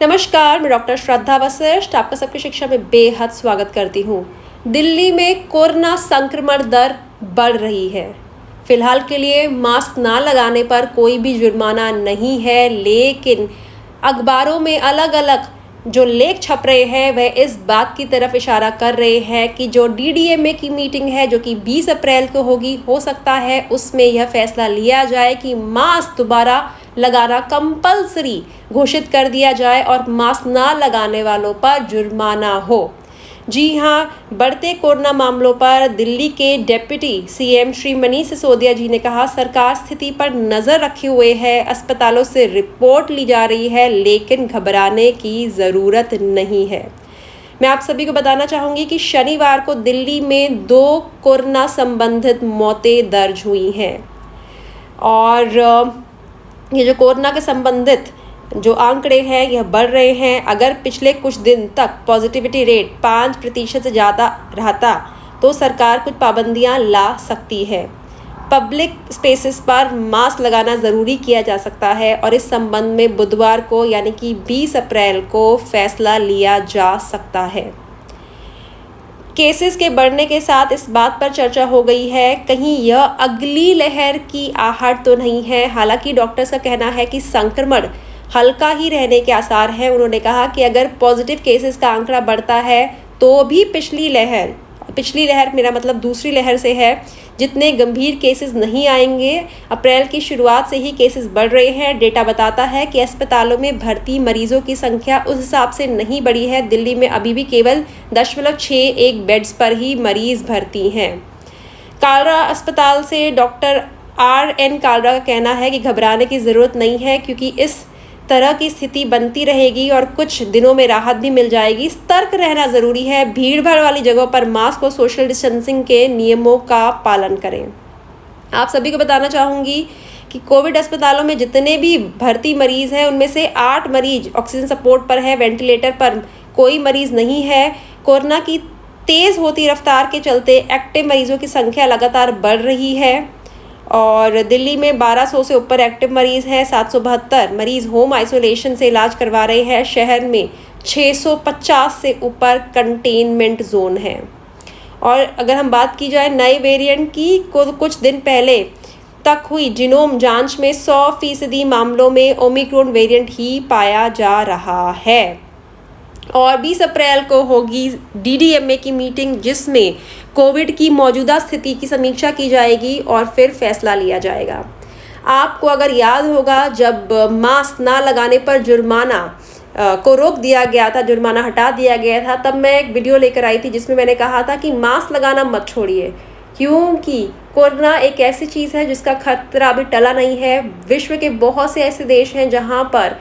नमस्कार, मैं डॉक्टर श्रद्धा वशिष्ठ आपका सबकी शिक्षा में बेहद स्वागत करती हूँ। दिल्ली में कोरोना संक्रमण दर बढ़ रही है। फिलहाल के लिए मास्क ना लगाने पर कोई भी जुर्माना नहीं है, लेकिन अखबारों में अलग अलग जो लेख छप रहे हैं वह इस बात की तरफ इशारा कर रहे हैं कि जो डीडीएमए की मीटिंग है जो कि 20 अप्रैल को होगी, हो सकता है उसमें यह फैसला लिया जाए कि मास्क दोबारा लगाना कंपलसरी घोषित कर दिया जाए और मास्क ना लगाने वालों पर जुर्माना हो। जी हाँ, बढ़ते कोरोना मामलों पर दिल्ली के डेप्यूटी सीएम श्री मनीष सिसोदिया जी ने कहा, सरकार स्थिति पर नज़र रखे हुए है, अस्पतालों से रिपोर्ट ली जा रही है, लेकिन घबराने की ज़रूरत नहीं है। मैं आप सभी को बताना चाहूँगी कि शनिवार को दिल्ली में 2 कोरोना संबंधित मौतें दर्ज हुई हैं और ये जो कोरोना के संबंधित जो आंकड़े हैं यह बढ़ रहे हैं। अगर पिछले कुछ दिन तक पॉजिटिविटी रेट 5% से ज़्यादा रहता तो सरकार कुछ पाबंदियां ला सकती है। पब्लिक स्पेसेस पर मास्क लगाना ज़रूरी किया जा सकता है और इस संबंध में बुधवार को यानी कि 20 अप्रैल को फैसला लिया जा सकता है। केसेस के बढ़ने के साथ इस बात पर चर्चा हो गई है कहीं यह अगली लहर की आहट तो नहीं है। हालांकि डॉक्टर्स का कहना है कि संक्रमण हल्का ही रहने के आसार हैं। उन्होंने कहा कि अगर पॉजिटिव केसेस का आंकड़ा बढ़ता है तो भी पिछली लहर मेरा मतलब दूसरी लहर से है, जितने गंभीर केसेस नहीं आएंगे। अप्रैल की शुरुआत से ही केसेस बढ़ रहे हैं। डेटा बताता है कि अस्पतालों में भर्ती मरीजों की संख्या उस हिसाब से नहीं बढ़ी है। दिल्ली में अभी भी केवल 0.61 बेड्स पर ही मरीज भर्ती हैं। कालरा अस्पताल से डॉक्टर RN कालरा का कहना है कि घबराने की ज़रूरत नहीं है, क्योंकि इस तरह की स्थिति बनती रहेगी और कुछ दिनों में राहत भी मिल जाएगी। सतर्क रहना ज़रूरी है। भीड़ भाड़ वाली जगहों पर मास्क और सोशल डिस्टेंसिंग के नियमों का पालन करें। आप सभी को बताना चाहूँगी कि कोविड अस्पतालों में जितने भी भर्ती मरीज़ हैं उनमें से 8 मरीज ऑक्सीजन सपोर्ट पर है, वेंटिलेटर पर कोई मरीज़ नहीं है। कोरोना की तेज़ होती रफ्तार के चलते एक्टिव मरीजों की संख्या लगातार बढ़ रही है और दिल्ली में 1200 से ऊपर एक्टिव मरीज़ हैं। 772 मरीज़ होम आइसोलेशन से इलाज करवा रहे हैं। शहर में 650 से ऊपर कंटेनमेंट जोन है। और अगर हम बात की जाए नए वेरिएंट की, कुछ दिन पहले तक हुई जीनोम जांच में 100% मामलों में ओमिक्रॉन वेरिएंट ही पाया जा रहा है। और 20 अप्रैल को होगी डीडीएमए की मीटिंग, जिसमें कोविड की मौजूदा स्थिति की समीक्षा की जाएगी और फिर फैसला लिया जाएगा। आपको अगर याद होगा, जब मास्क ना लगाने पर जुर्माना को रोक दिया गया था, जुर्माना हटा दिया गया था, तब मैं एक वीडियो लेकर आई थी जिसमें मैंने कहा था कि मास्क लगाना मत छोड़िए, क्योंकि कोरोना एक ऐसी चीज़ है जिसका खतरा अभी टला नहीं है। विश्व के बहुत से ऐसे देश हैं जहाँ पर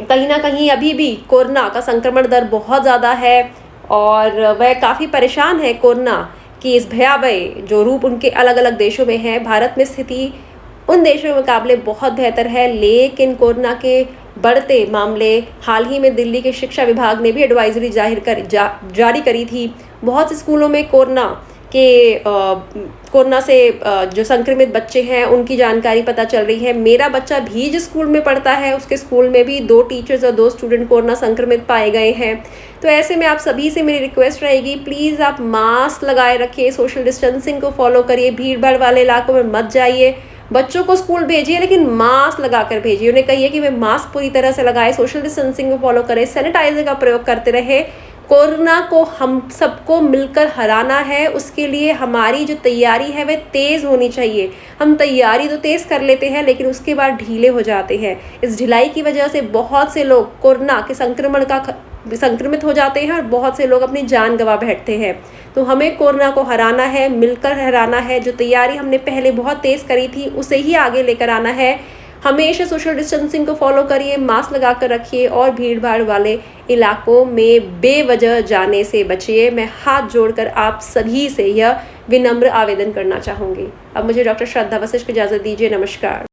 कहीं ना कहीं अभी भी कोरोना का संक्रमण दर बहुत ज़्यादा है और वह काफ़ी परेशान है कोरोना की इस भयावह जो रूप उनके अलग अलग देशों में है। भारत में स्थिति उन देशों के मुकाबले बहुत बेहतर है, लेकिन कोरोना के बढ़ते मामले, हाल ही में दिल्ली के शिक्षा विभाग ने भी एडवाइजरी जारी करी थी। बहुत से स्कूलों में कोरोना से जो संक्रमित बच्चे हैं उनकी जानकारी पता चल रही है। मेरा बच्चा भी जिस स्कूल में पढ़ता है उसके स्कूल में भी 2 टीचर्स और 2 स्टूडेंट कोरोना संक्रमित पाए गए हैं। तो ऐसे में आप सभी से मेरी रिक्वेस्ट रहेगी, प्लीज़ आप मास्क लगाए रखिए, सोशल डिस्टेंसिंग को फॉलो करिए, भीड़ भाड़ वाले इलाकों में मत जाइए। बच्चों को स्कूल भेजिए लेकिन मास्क लगा कर भेजिए। उन्हें कहिए कि वे मास्क पूरी तरह से लगाए, सोशल डिस्टेंसिंग को फॉलो करें, सैनिटाइजर का प्रयोग करते रहे। कोरोना को हम सबको मिलकर हराना है, उसके लिए हमारी जो तैयारी है वह तेज़ होनी चाहिए। हम तैयारी तो तेज़ कर लेते हैं लेकिन उसके बाद ढीले हो जाते हैं। इस ढिलाई की वजह से बहुत से लोग कोरोना के संक्रमित हो जाते हैं और बहुत से लोग अपनी जान गंवा बैठते हैं। तो हमें कोरोना को हराना है, मिलकर हराना है। जो तैयारी हमने पहले बहुत तेज़ करी थी उसे ही आगे लेकर आना है। हमेशा सोशल डिस्टेंसिंग को फॉलो करिए, मास्क लगा कर रखिए और भीड़ भाड़ वाले इलाकों में बेवजह जाने से बचिए। मैं हाथ जोड़कर आप सभी से यह विनम्र आवेदन करना चाहूँगी। अब मुझे डॉक्टर श्रद्धा वशिष्ठ को इजाज़त दीजिए। नमस्कार।